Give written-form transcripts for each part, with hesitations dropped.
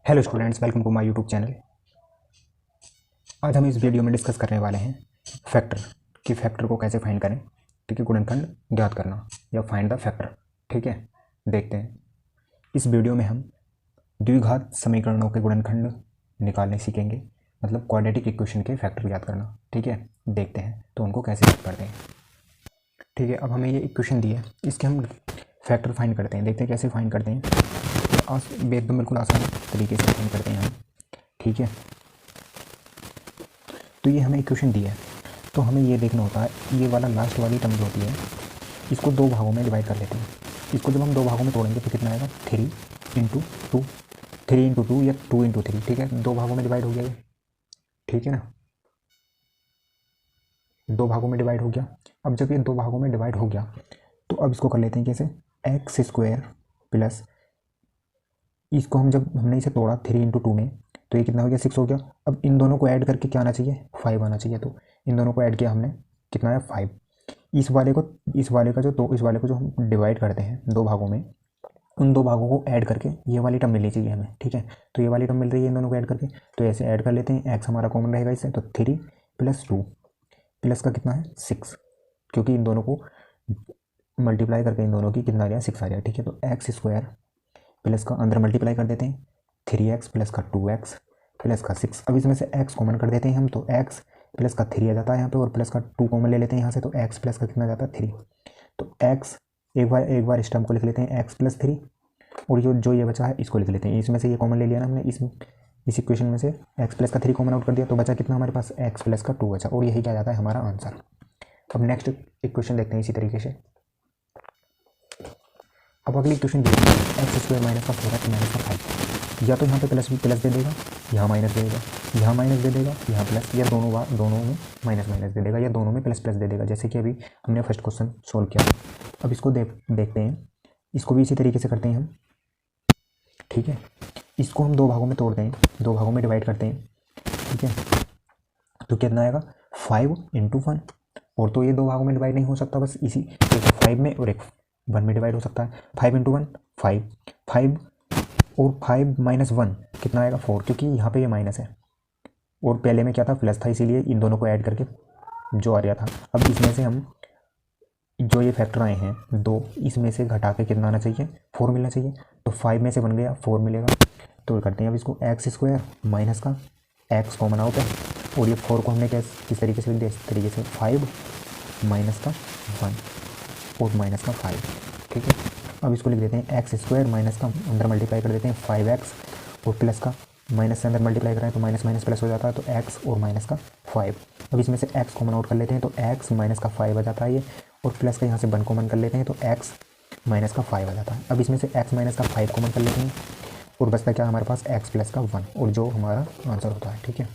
Hello students, welcome to my YouTube channel. आज हम इस वीडियो में डिस्कस करने वाले हैं फैक्टर कि फैक्टर को कैसे फाइंड करें। ठीक है, गुणनखंड ज्ञात करना या फाइंड द फैक्टर। ठीक है, देखते हैं। इस वीडियो में हम द्विघात समीकरणों के गुणनखंड निकालने सीखेंगे, मतलब क्वाड्रेटिक इक्वेशन के फैक्टर ज्ञात करना। ठीक है, देखते हैं तो उनको कैसे ज्ञात करते हैं। ठीक है, अब हमें ये इक्वेशन दी है, इसके हम फैक्टर फाइंड करते हैं। देखते हैं कैसे फाइंड करते हैं। एकदम बिल्कुल आसान तरीके से फाइंड करते हैं हम। ठीक है, तो ये हमें इक्वेशन दी है, तो हमें ये देखना होता है ये वाला लास्ट वाली टर्म जो होती है इसको दो भागों में डिवाइड कर लेते हैं। इसको जब हम दो भागों में तोड़ेंगे तो कितना आएगा 3 इंटू टू या 2 इंटू 3। ठीक है, दो भागों में डिवाइड हो गया ये। ठीक है ना, दो भागों में डिवाइड हो गया। अब जब ये दो भागों में डिवाइड हो गया तो अब इसको कर लेते हैं कैसे, एक्स स्क्वायर प्लस, इसको हम जब हमने इसे तोड़ा 3 इंटू 2 में तो ये कितना हो गया 6 हो गया। अब इन दोनों को ऐड करके क्या आना चाहिए 5 आना चाहिए। तो इन दोनों को ऐड किया हमने, कितना है 5। इस वाले को जो हम डिवाइड करते हैं दो भागों में, उन दो भागों को ऐड करके ये वाली टर्म मिलनी चाहिए हमें। ठीक है, तो ये वाली टर्म मिल रही है इन दोनों को ऐड करके, तो ऐसे ऐड कर लेते हैं। एक्स हमारा कॉमन रहेगा इससे, तो 3 + 2 प्लस का कितना है 6, क्योंकि इन दोनों को मल्टीप्लाई करके इन दोनों की कितना आ गया 6 आ गया। ठीक है, तो एक्स स्क्वायर प्लस का अंदर मल्टीप्लाई कर देते हैं 3x प्लस का 2x प्लस का 6। अब इसमें से x कॉमन कर देते हैं हम, तो x प्लस का 3 आ जाता है यहाँ पे, और प्लस का 2 कॉमन ले लेते हैं यहाँ से, तो x प्लस का कितना आ जाता है 3। तो x एक बार इस टर्म को लिख लेते हैं x प्लस 3, और जो ये बचा है इसको लिख लेते हैं। इसमें से ये कॉमन ले लिया ना हमने, इस इक्वेशन में से x प्लस का 3 कॉमन आउट कर दिया, तो बचा कितना हमारे पास x प्लस का 2 बचा, और यही क्या जाता है हमारा आंसर। अब नेक्स्ट इक्वेशन देखते हैं इसी तरीके से। अब अगली इक्वेशन देखते हैं, एक्स स्क्वायर माइनस का 4x माइनस का 5। या तो यहाँ पे प्लस दे देगा, यहाँ माइनस दे देगा, यहाँ माइनस दे देगा, यहाँ प्लस, या दोनों में माइनस दे देगा, या दोनों में प्लस दे देगा, जैसे कि अभी हमने फर्स्ट क्वेश्चन सोल्व किया। अब इसको देखते हैं, इसको भी इसी तरीके से करते हैं हम। ठीक है, इसको हम दो भागों में तोड़ते हैं, दो भागों में डिवाइड करते हैं। ठीक है, तो कितना आएगा 5 × 1, और तो ये दो भागों में डिवाइड नहीं हो सकता, बस इसी 5 में और एक 1 में डिवाइड हो सकता है। 5 × 1 5 और 5 - 1 कितना आएगा 4, क्योंकि यहाँ पे ये माइनस है और पहले में क्या था प्लस था, इसीलिए इन दोनों को ऐड करके जो आ रहा था। अब इसमें से हम जो ये फैक्टर आए हैं दो, इसमें से घटा के कितना आना चाहिए 4 मिलना चाहिए। तो 5 में से बन गया 4 मिलेगा, तो करते हैं अब इसको एक्स स्क्वायर माइनस का एक्स कॉमन आउट है, और ये 4 को हमने किस तरीके से लिख दिया, इस तरीके से 5 माइनस का 1 और माइनस का 5। ठीक है, अब इसको लिख देते हैं एक्स स्क्वायर माइनस का अंदर मल्टीप्लाई कर देते हैं 5x, और प्लस का माइनस से अंदर मल्टीप्लाई करें तो माइनस माइनस प्लस हो जाता है, तो x और माइनस का 5। अब इसमें से x कॉमन आउट कर लेते हैं, तो x माइनस का 5 आ जाता है ये, और प्लस का यहाँ से 1 कॉमन कर लेते हैं, तो x माइनस का 5 आ जाता है। अब इसमें से x माइनस का 5 कॉमन कर लेते हैं, और बचता क्या हमारे पास x प्लस का 1, और जो हमारा आंसर होता है। ठीक है,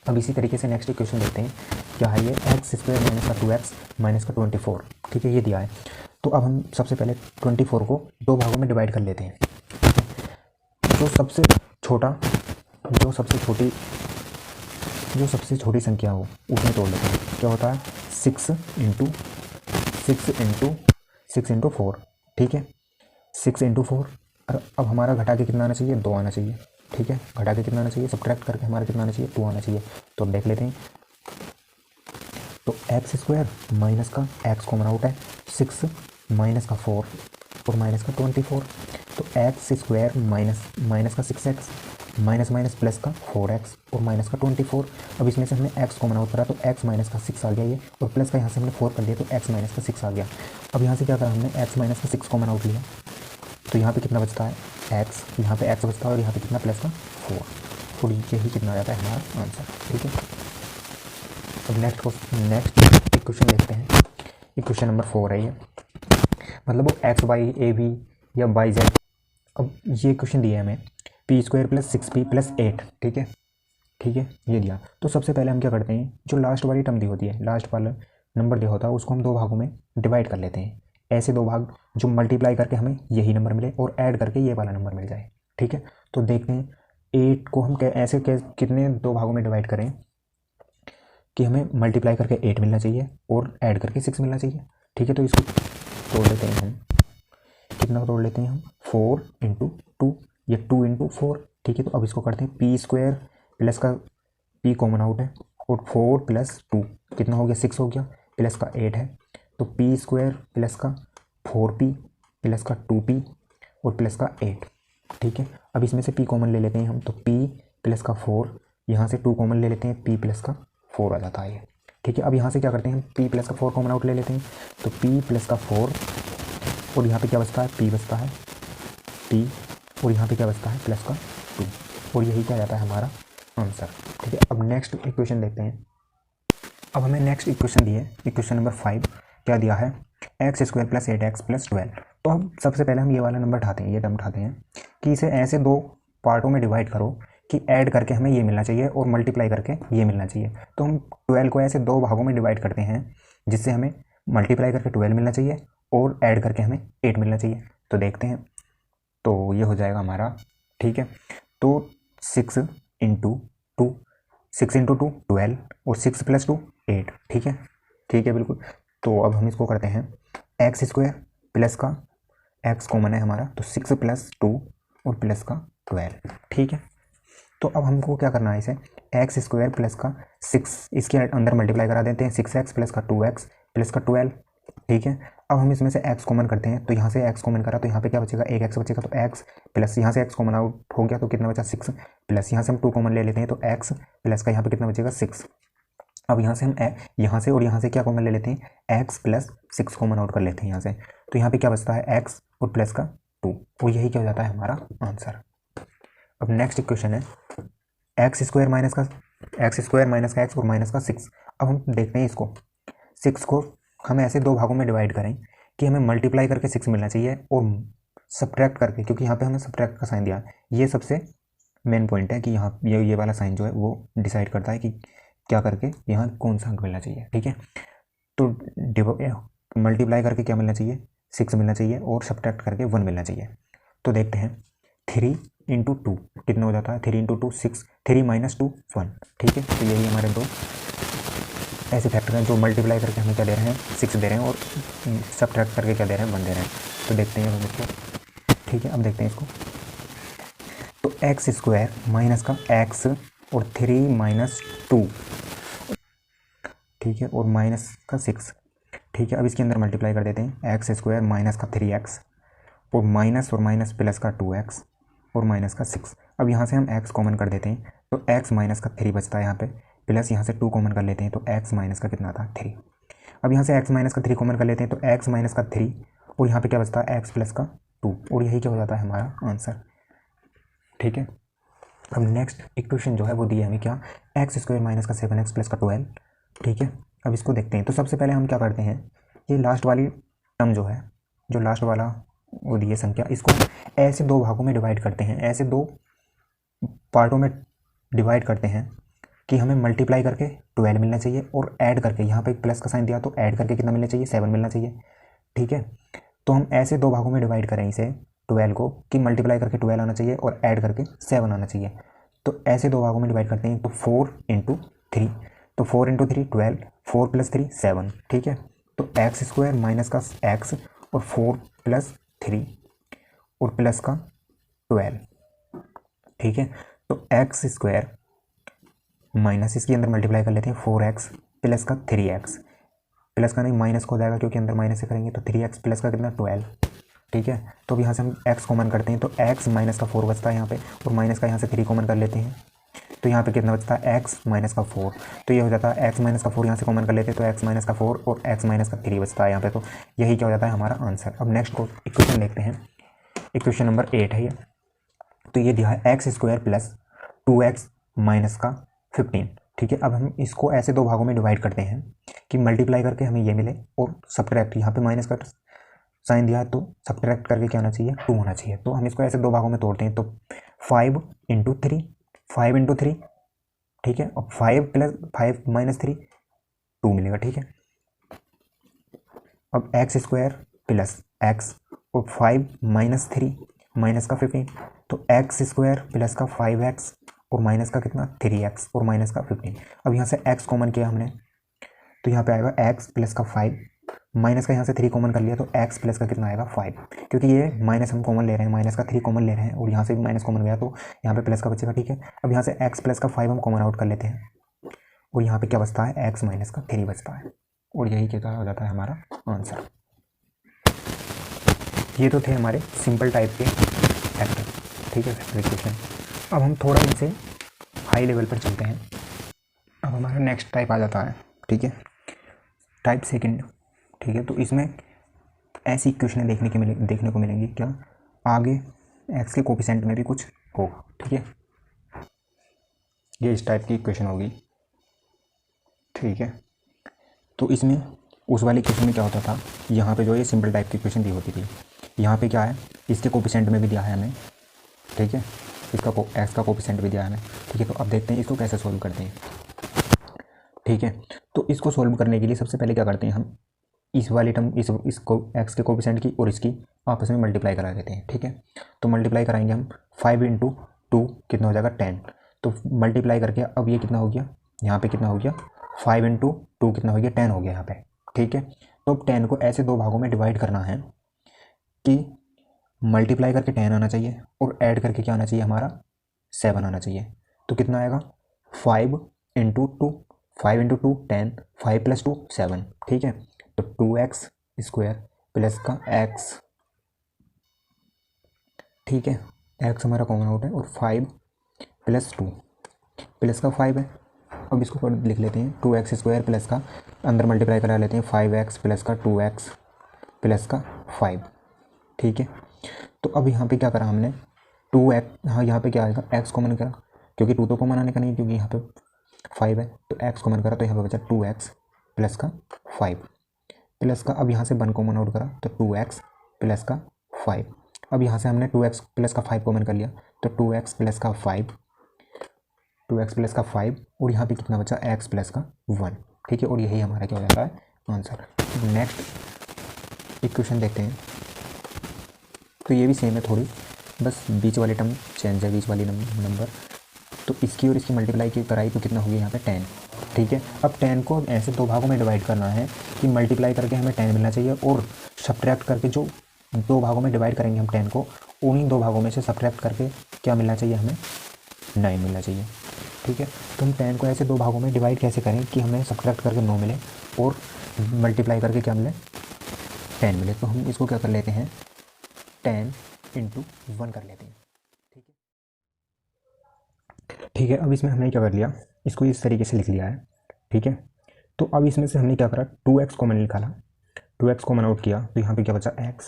अब इसी तरीके से नेक्स्ट इक्वेशन देखते हैं, क्या है ये एक्स स्क्वायर माइनस का 2x माइनस का 24। ठीक है, ये दिया है, तो अब हम सबसे पहले 24 को दो भागों में डिवाइड कर लेते हैं। जो सबसे छोटी संख्या हो उसमें तोड़ लेते हैं। क्या होता है 6 इंटू 4। ठीक है, 6 इंटू 4। अब हमारा घटा के कितना आना चाहिए 2 आना चाहिए। ठीक है, घटा के कितना आना चाहिए, सब्ट्रैक्ट करके हमारा कितना आना चाहिए 2 आना चाहिए। तो देख लेते हैं, तो एक्स स्क्वायर माइनस का एक्स कॉमन आउट है 6 माइनस का 4 और माइनस का 24, तो एक्स स्क्वायर माइनस का 6x माइनस माइनस प्लस का 4x और माइनस का 24। अब इसमें से हमने x कॉमन आउट करा, तो x माइनस का 6 आ गया ये, और प्लस का यहाँ से हमने 4 कर दिया, तो x माइनस का 6 आ गया। अब यहाँ से क्या करा हमने x माइनस का 6 कॉमन आउट लिया, तो यहाँ पे कितना बचता है x, यहाँ पे x बचता है, और यहाँ पे कितना प्लस का 4, और यही कितना आ जाता है हमारा आंसर। ठीक है, अब नेक्स्ट इक्वेशन देखते हैं। इक्वेशन नंबर 4 है ये, मतलब वो एक्स वाई ए बी या वाई जेड। अब ये क्वेश्चन दिया है हमें p² + 6p + 8। ठीक है, ये दिया। तो सबसे पहले हम क्या करते हैं, जो लास्ट वाली टर्म दी होती है, लास्ट वाला नंबर दिया होता है, उसको हम दो भागों में डिवाइड कर लेते हैं। ऐसे दो भाग जो मल्टीप्लाई करके हमें यही नंबर मिले और ऐड करके ये वाला नंबर मिल जाए। ठीक है, तो देखते हैं 8 को हम ऐसे कितने दो भागों में डिवाइड करें कि हमें मल्टीप्लाई करके 8 मिलना चाहिए और ऐड करके 6 मिलना चाहिए। ठीक है, तो इसको तोड़ लेते हैं हम, कितना तोड़ लेते हैं हम 4 × 2 या 2 × 4। ठीक है, तो अब इसको करते हैं पी स्क्वायर प्लस का पी कॉमन आउट है और 4 + 2 कितना हो गया 6 हो गया, प्लस का 8 है, तो पी स्क्वायर प्लस का 4p प्लस का 2p और प्लस का 8। ठीक है, अब इसमें से p कॉमन ले लेते हैं हम, तो p प्लस का 4, यहाँ से 2 कॉमन ले लेते हैं, p प्लस का 4 आ जाता है ये। ठीक है, अब यहाँ से क्या करते हैं हम p प्लस का 4 कॉमन आउट ले लेते हैं, तो p प्लस का 4 और यहाँ पे क्या बचता है p बचता है p और यहाँ पे क्या बचता है प्लस का 2 और यही क्या जाता है हमारा आंसर। ठीक है, अब नेक्स्ट इक्वेशन देखते हैं। अब हमें नेक्स्ट इक्वेशन दी है, इक्वेशन नंबर 5 क्या दिया है, x² + 8x + 12। तो हम सबसे पहले हम ये वाला नंबर उठाते हैं, ये टर्म उठाते हैं कि इसे ऐसे दो पार्टों में डिवाइड करो कि ऐड करके हमें ये मिलना चाहिए और मल्टीप्लाई करके ये मिलना चाहिए। तो हम 12 को ऐसे दो भागों में डिवाइड करते हैं जिससे हमें मल्टीप्लाई करके 12 मिलना चाहिए और ऐड करके हमें 8 मिलना चाहिए। तो देखते हैं, तो ये हो जाएगा हमारा। ठीक है, तो 6 × 2 6 × 2 12 और 6 + 2 8। ठीक है, ठीक है बिल्कुल। तो अब हम इसको करते हैं x² प्लस का x कॉमन है हमारा, तो 6 + 2 और प्लस का 12। ठीक है, तो अब हमको क्या करना है, इसे x² प्लस का 6 इसके अंदर मल्टीप्लाई करा देते हैं, 6x प्लस का 2x प्लस का 12। ठीक है, अब हम इसमें से x कॉमन करते हैं, तो यहाँ से x कॉमन करा तो यहाँ पे क्या बचेगा, एक x बचेगा, तो x प्लस यहाँ से x कॉमन आउट हो गया तो कितना बचा 6 प्लस यहाँ से हम 2 कॉमन ले लेते हैं, तो x प्लस का यहाँ पे कितना बचेगा 6। अब यहाँ से हम यहाँ से और यहाँ से क्या कॉमन ले लेते हैं, x + 6 कॉमन आउट कर लेते हैं यहाँ से, तो यहाँ पे क्या बचता है x और प्लस का 2 और यही क्या हो जाता है हमारा आंसर। अब नेक्स्ट इक्वेशन है x² - का x और माइनस का 6। अब हम देखते हैं इसको, 6 को हम ऐसे दो भागों में डिवाइड करें कि हमें मल्टीप्लाई करके 6 मिलना चाहिए और सब्ट्रैक्ट करके, क्योंकि यहाँ पे हमें सब्ट्रैक्ट का साइन दिया, ये सबसे मेन पॉइंट है कि यहाँ ये वाला साइन जो है वो डिसाइड करता है कि क्या करके यहाँ कौन सा अंक मिलना चाहिए। ठीक है, तो मल्टीप्लाई करके क्या मिलना चाहिए 6 मिलना चाहिए और सब्ट्रैक्ट करके 1 मिलना चाहिए। तो देखते हैं 3 × 2 कितना हो जाता है, 3 × 2 6, 3 - 2 1। ठीक है, तो यही हमारे दो ऐसे फैक्टर हैं जो मल्टीप्लाई करके हमें क्या दे रहे हैं 6 दे रहे हैं और सब्ट्रैक्ट करके क्या दे रहे हैं 1 दे रहे हैं। तो देखते हैं हम इसको। ठीक है, अब देखते हैं इसको, तो x² माइनस का x और 3 - 2, ठीक है, और माइनस का 6। ठीक है, अब इसके अंदर मल्टीप्लाई कर देते हैं, x² माइनस का 3x और माइनस प्लस का 2x और माइनस का 6। अब यहाँ से हम x कॉमन कर देते हैं, तो x माइनस का 3 बचता है यहाँ पे, प्लस यहाँ से 2 कॉमन कर लेते हैं, तो x माइनस का कितना था 3। अब यहाँ से x माइनस का 3 कॉमन कर लेते हैं, तो x माइनस का 3 और यहाँ पे क्या बचता है x प्लस का 2 और यही क्या हो जाता है हमारा आंसर। ठीक है, अब नेक्स्ट इक्वेशन जो है वो दी है हमें क्या, x² - का 7x प्लस का 12। ठीक है, अब इसको देखते हैं। तो सबसे पहले हम क्या करते हैं, ये लास्ट वाली टर्म जो है, जो लास्ट वाला वो दी है संख्या, इसको ऐसे दो भागों में डिवाइड करते हैं, ऐसे दो पार्टों में डिवाइड करते हैं कि हमें मल्टीप्लाई करके 12 मिलना चाहिए और ऐड करके, यहाँ पे प्लस का साइन दिया तो ऐड करके कितना मिलना चाहिए 7 मिलना चाहिए। ठीक है, तो हम ऐसे दो भागों में डिवाइड करें इसे 12 को कि मल्टीप्लाई करके 12 आना चाहिए और ऐड करके 7 आना चाहिए। तो ऐसे दो भागों में डिवाइड करते हैं, तो 4 × 3, तो 4 × 3 12, 4 + 3 7। ठीक है, तो x² माइनस का x और 4 + 3 और प्लस का 12। ठीक है, तो x² माइनस इसके अंदर मल्टीप्लाई कर लेते हैं 4x प्लस का 3x, प्लस का नहीं माइनस को हो जाएगा क्योंकि अंदर माइनस से करेंगे, तो 3x प्लस का कितना 12। ठीक है, तो अब यहाँ से हम x कॉमन करते हैं, तो x माइनस का 4 बचता है यहाँ पे और माइनस का यहाँ से 3 कॉमन कर लेते हैं, तो यहाँ पे कितना बचता है x माइनस का 4। तो ये हो जाता है x माइनस का 4 यहाँ से कॉमन कर लेते हैं, तो x माइनस का 4 और x माइनस का 3 बचता है यहाँ पे। तो यही क्या हो जाता है हमारा आंसर। अब नेक्स्ट को इक्वेशन देखते हैं, इक्वेशन नंबर 8 है ये। तो ये दिया है x² प्लस 2x माइनस का 15। ठीक है, अब हम इसको ऐसे दो भागों में डिवाइड करते हैं कि मल्टीप्लाई करके हमें ये मिले और सब्ट्रैक्ट, यहाँ पे माइनस का साइन दिया है तो सब्ट्रैक्ट करके क्या होना चाहिए 2 होना चाहिए। तो हम इसको ऐसे दो भागों में तोड़ते हैं, तो 5 × 3, 5 × 3। ठीक है, और 5 + 5 - 3 2 मिलेगा। ठीक है, अब x² प्लस x और 5 - 3 माइनस का 15, तो x² प्लस का 5x और माइनस का कितना 3x और माइनस का 15। अब यहाँ से x कॉमन किया हमने, तो यहाँ पे आएगा x प्लस का 5 माइनस का यहाँ से 3 कॉमन कर लिया तो x प्लस का कितना आएगा 5, क्योंकि ये माइनस हम कॉमन ले रहे हैं, माइनस का 3 कॉमन ले रहे हैं और यहाँ से भी माइनस कॉमन गया तो यहाँ पे प्लस का बचेगा। ठीक है, अब यहाँ से x प्लस का 5 हम कॉमन आउट कर लेते हैं और यहाँ पे क्या बचता है, x माइनस का 3 बचता है और यही क्या हो जाता है हमारा आंसर। ये तो थे हमारे सिंपल टाइप के फैक्टर। ठीक है, फैक्टराइजेशन। अब हम थोड़ा इनसे हाई लेवल पर चलते हैं। अब हमारा नेक्स्ट टाइप आ जाता है। ठीक है, टाइप सेकंड। ठीक है, तो इसमें ऐसी इक्वेशनें देखने को मिलेंगी क्या, आगे एक्स के कोफिशिएंट में भी कुछ होगा। ठीक है, ये इस टाइप की इक्वेशन होगी। ठीक है, तो इसमें उस वाली इक्वेशन में क्या होता था, यहाँ पे जो ये सिंपल टाइप की इक्वेशन दी होती थी, यहाँ पे क्या है, इसके कोफिशिएंट में भी दिया है हमें। ठीक है, इसका एक्स का कोफिशिएंट भी दिया है हमें। ठीक है, तो अब देखते हैं इसको कैसे सोल्व करते हैं। ठीक है, तो इसको सोल्व करने के लिए सबसे पहले क्या करते हैं, हम इस वाली टर्म इसको एक्स के कोफिशिएंट की और इसकी आपस में मल्टीप्लाई करा देते हैं। ठीक है, तो मल्टीप्लाई कराएंगे हम 5 × 2 कितना हो जाएगा 10। तो मल्टीप्लाई करके अब ये कितना हो गया, यहाँ पे कितना हो गया 5 × 2 कितना हो गया 10 हो गया यहाँ पे। ठीक है, तो अब 10 को ऐसे दो भागों में डिवाइड करना है कि मल्टीप्लाई करके 10 आना चाहिए और ऐड करके क्या आना चाहिए हमारा 7 आना चाहिए। तो कितना आएगा 5 × 2 5 × 2 10, 5 + 2 7। ठीक है, तो 2x² प्लस का x। ठीक है, x हमारा कॉमन आउट है और 5 + 2 प्लस का 5 है। अब इसको लिख लेते हैं 2x² प्लस का अंदर मल्टीप्लाई करा लेते हैं 5x प्लस का 2x प्लस का 5। ठीक है, तो अब यहाँ पे क्या करा हमने 2x, हाँ यहाँ पे क्या आएगा x कॉमन करा, क्योंकि 2 तो कॉमन आने का नहीं, क्योंकि यहाँ पे 5 है तो x कॉमन करा तो यहाँ पे बचा 2x प्लस का 5 प्लस का, अब यहाँ से 1 कॉमन आउट करा तो 2x प्लस का 5। अब यहाँ से हमने 2x प्लस का 5 कॉमन कर लिया तो 2x प्लस का 5, 2x प्लस का 5 और यहाँ पे कितना बचा x प्लस का 1। ठीक है, और यही हमारा क्या हो जाता है आंसर। नेक्स्ट इक्वेशन देखते हैं। तो ये भी सेम है थोड़ी, बस बीच वाली टर्म चेंज है, बीच वाली नंबर। तो इसकी और इसकी मल्टीप्लाई की कराई तो कितना हो गया यहाँ पे 10। ठीक है, अब 10 को ऐसे दो भागों में डिवाइड करना है कि मल्टीप्लाई करके हमें 10 मिलना चाहिए और सब्ट्रैक्ट करके जो दो भागों में डिवाइड करेंगे हम 10 को, उन्हीं दो भागों में से सब्ट्रैक्ट करके क्या मिलना चाहिए हमें 9 मिलना चाहिए। ठीक है, तो हम 10 को ऐसे दो भागों में डिवाइड कैसे करें कि हमें सब्ट्रैक्ट करके 9 मिले और मल्टीप्लाई करके क्या मिले 10 मिले। तो हम इसको क्या कर लेते हैं 10 × 1 कर लेते हैं। ठीक है, अब इसमें हमने क्या कर लिया, इसको इस तरीके से लिख लिया है। ठीक है, तो अब इसमें से हमने क्या करा 2x कॉमन निकाला, 2x कॉमन आउट किया तो यहाँ पे क्या बचा x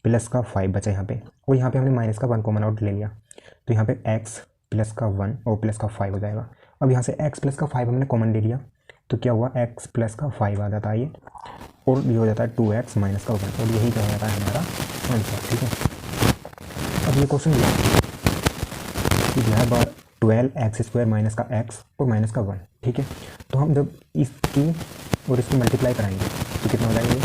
प्लस का 5 बचा यहाँ पे, और यहाँ पे हमने माइनस का 1 कॉमन आउट ले लिया तो यहाँ पे x प्लस का 1 और प्लस का 5 हो जाएगा। अब यहाँ से x प्लस का 5 हमने कॉमन ले लिया तो क्या हुआ x प्लस का 5 आ जाता है ये, और ये हो जाता है 2x माइनस का 1 और यही क्या हो जाता है हमारा आंसर। ठीक है, अब ये क्वेश्चन दिया है बार 12x² माइनस का x और माइनस का 1। ठीक है, तो हम जब इसकी और इसकी मल्टीप्लाई कराएंगे तो कितना हो जाएगा ये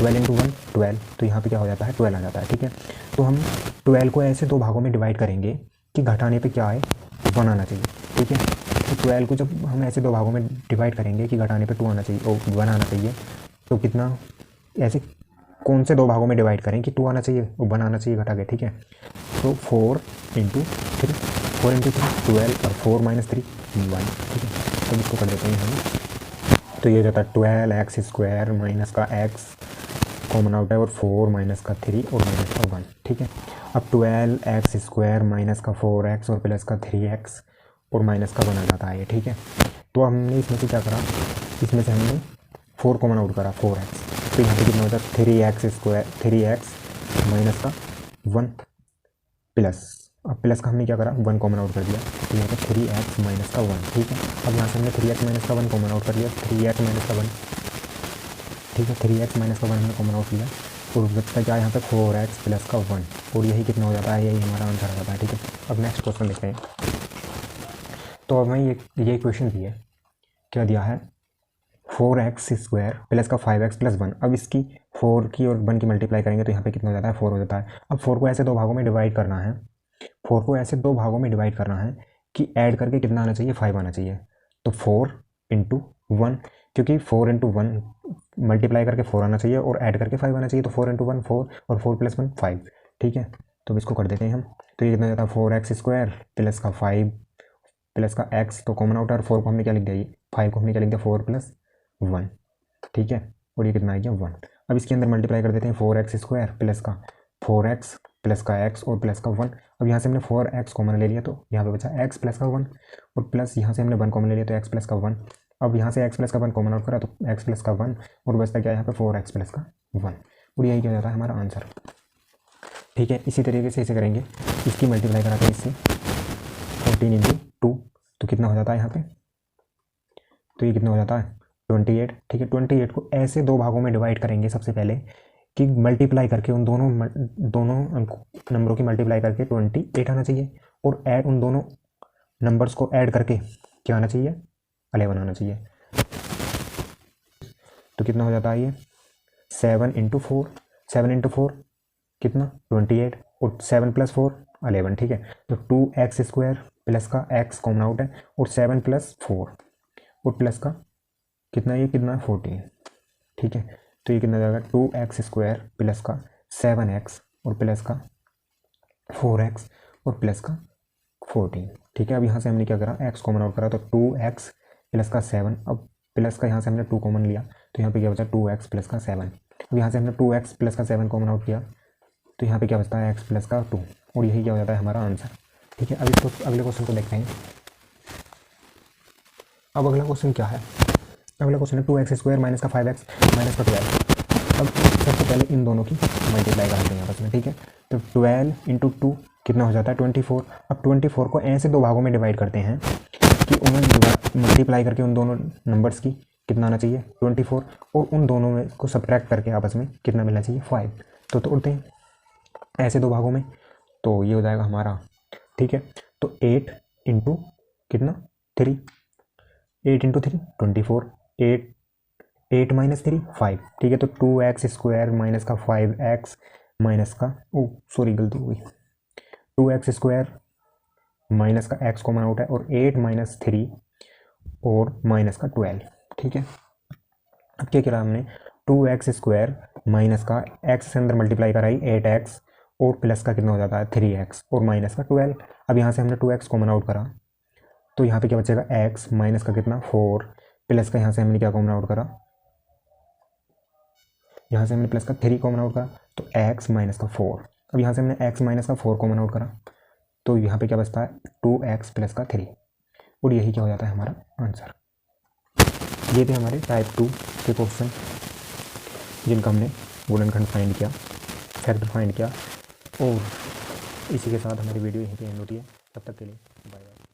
12 × 1 12, तो यहाँ पे क्या हो जाता है 12 आ जाता है। ठीक है, तो हम 12 को ऐसे दो भागों में डिवाइड करेंगे कि घटाने पे क्या आए 1 आना चाहिए। ठीक है, तो 12 को जब हम ऐसे दो भागों में डिवाइड करेंगे कि घटाने पे 2 आना चाहिए और 1 आना चाहिए, तो कितना ऐसे कौन से दो भागों में डिवाइड करें कि 2 आना चाहिए और 1 आना चाहिए घटा के। ठीक है, तो 4 × 3 4 × 3 12 और 4 - 3 1। ठीक है, तो इसको कर देते हैं हम, तो ये जाता है 12x² माइनस का x कॉमन आउट है और 4 माइनस का 3 और माइनस का 1। ठीक है, अब 12x² माइनस का 4x और प्लस का 3x और माइनस का 1 आ जाता है ये। ठीक है, तो हमने इसमें से क्या करा, इसमें से हमने 4 कॉमन आउट करा 4x, तो यहाँ पे कितना होता है 3x माइनस का 1 प्लस, अब प्लस का हमने क्या करा 1 कॉमन आउट कर दिया तो यहाँ पे 3x माइनस का 1। ठीक है, अब यहाँ से हमने 3x माइनस का 1 कॉमन आउट कर लिया 3x माइनस का 1। ठीक है, 3x माइनस का 1 हमने कॉमन आउट लिया और बचता क्या यहाँ पे 4x प्लस का 1 और यही कितना हो जाता है, यही हमारा आंसर आ जाता है। ठीक है, अब नेक्स्ट क्वेश्चन देखते हैं। तो अब मैं ये क्वेश्चन दिया क्या दिया है 4x² प्लस का 5x प्लस 1। अब इसकी 4 की और 1 की मल्टीप्लाई करेंगे तो यहाँ पे कितना हो जाता है 4 हो जाता है। अब 4 को ऐसे दो भागों में डिवाइड करना है, 4 को ऐसे दो भागों में डिवाइड करना है कि ऐड करके कितना आना चाहिए 5 आना चाहिए। तो 4 × 1, क्योंकि 4 इंटू वन मल्टीप्लाई करके 4 आना चाहिए और ऐड करके 5 आना चाहिए, तो 4 इंटू वन 4 और 4 प्लस 1 5। ठीक है, तो अब इसको कर देते हैं हम। तो ये कितना जाता है 4x स्क्वायर प्लस का 5 प्लस का x, तो कॉमन आउट है और 4 को हमने क्या लिख दिया, ये 5 को हमने क्या लिख दिया 4 प्लस 1। ठीक है, और ये कितना आ गया 1। अब इसके अंदर मल्टीप्लाई कर देते हैं 4x स्क्वायर प्लस का 4x प्लस का x और प्लस का 1। अब यहाँ से हमने 4x कॉमन ले लिया, तो यहाँ पे बचा x प्लस का 1 और प्लस यहाँ से हमने 1 कॉमन ले लिया, तो x प्लस का 1। अब यहाँ से x प्लस का 1 कॉमन आउट करा, तो x प्लस का 1 और बचता क्या यहाँ पे 4x प्लस का 1, और यही क्या जाता है हमारा आंसर। ठीक है, इसी तरीके से इसे करेंगे, इसकी मल्टीप्लाई कराते हैं इससे 14 इंटू 2, तो कितना हो जाता है यहाँ पे, तो ये कितना हो जाता है 28। ठीक है, 28 को ऐसे दो भागों में डिवाइड करेंगे सबसे पहले कि मल्टीप्लाई करके उन दोनों नंबरों की मल्टीप्लाई करके 28 आना चाहिए, और ऐड उन दोनों नंबर्स को ऐड करके क्या आना चाहिए 11 आना चाहिए। तो कितना हो जाता है ये 7 इंटू 4, 7 इंटू 4 कितना 28 और 7 प्लस 4 11। ठीक है, तो 2x स्क्वायर प्लस का x कॉमन आउट है और 7 प्लस 4 और प्लस का कितना, ये कितना 14। ठीक है, तो ये कितना जाएगा 2x स्क्वायर प्लस का 7x और प्लस का 4x और प्लस का 14। ठीक है, अब यहाँ से हमने क्या करा x कॉमन आउट करा, तो 2x प्लस का 7, अब प्लस का यहाँ से हमने 2 कॉमन लिया, तो यहाँ पे क्या बचा 2x प्लस का 7। अब यहाँ से हमने 2x प्लस का 7 कॉमन आउट किया, तो यहाँ पे क्या बचता है x प्लस का 2, और यही क्या हो जाता है हमारा आंसर। ठीक है, अब इसको अगले क्वेश्चन को देखते हैं। अब अगला क्वेश्चन क्या है, अगला क्वेश्चन है 2x स्क्वायर माइनस का 5x माइनस का 12। अब सबसे पहले इन दोनों की मल्टीप्लाई कराते हैं आपस में। ठीक है, तो 12 इंटू 2 कितना हो जाता है 24। अब 24 को ऐसे दो भागों में डिवाइड करते हैं कि उन्हें मल्टीप्लाई करके उन दोनों नंबर्स की कितना आना चाहिए 24, और उन दोनों में को सब्ट्रैक्ट करके आपस में कितना मिलना चाहिए 5। तो तोड़ते हैं ऐसे दो भागों में, तो ये हो जाएगा हमारा। ठीक है, तो 8 इंटू कितना 3, 8 इंटू 3 24, 8 माइनस 3 5। ठीक है, तो 2x स्क्वायर माइनस का 5x माइनस का सॉरी गलती हो गई, 2x स्क्वायर माइनस का x कॉमन आउट है और 8 माइनस 3 और माइनस का 12। ठीक है, अब क्या करा हमने 2x स्क्वायर माइनस का x से अंदर मल्टीप्लाई कराई 8x और प्लस का कितना हो जाता है 3x और माइनस का 12। अब यहाँ से हमने 2x कॉमन आउट करा, तो यहाँ पे क्या बचेगा x माइनस का कितना 4 प्लस का यहाँ से हमने क्या कॉमन आउट करा, यहाँ से हमने प्लस का 3 कॉमन आउट करा, तो x माइनस का 4। अब यहाँ से हमने x माइनस का 4 कॉमन आउट करा, तो यहाँ पे क्या बचता है 2x प्लस का 3, और यही क्या हो जाता है हमारा आंसर। ये थे हमारे टाइप 2 के क्वेश्चन जिनका हमने गुणनखंड फाइंड किया, फैक्टर फाइंड किया, और इसी के साथ हमारी वीडियो यहीं पे एंड होती है। तब तक के लिए बाय बाय।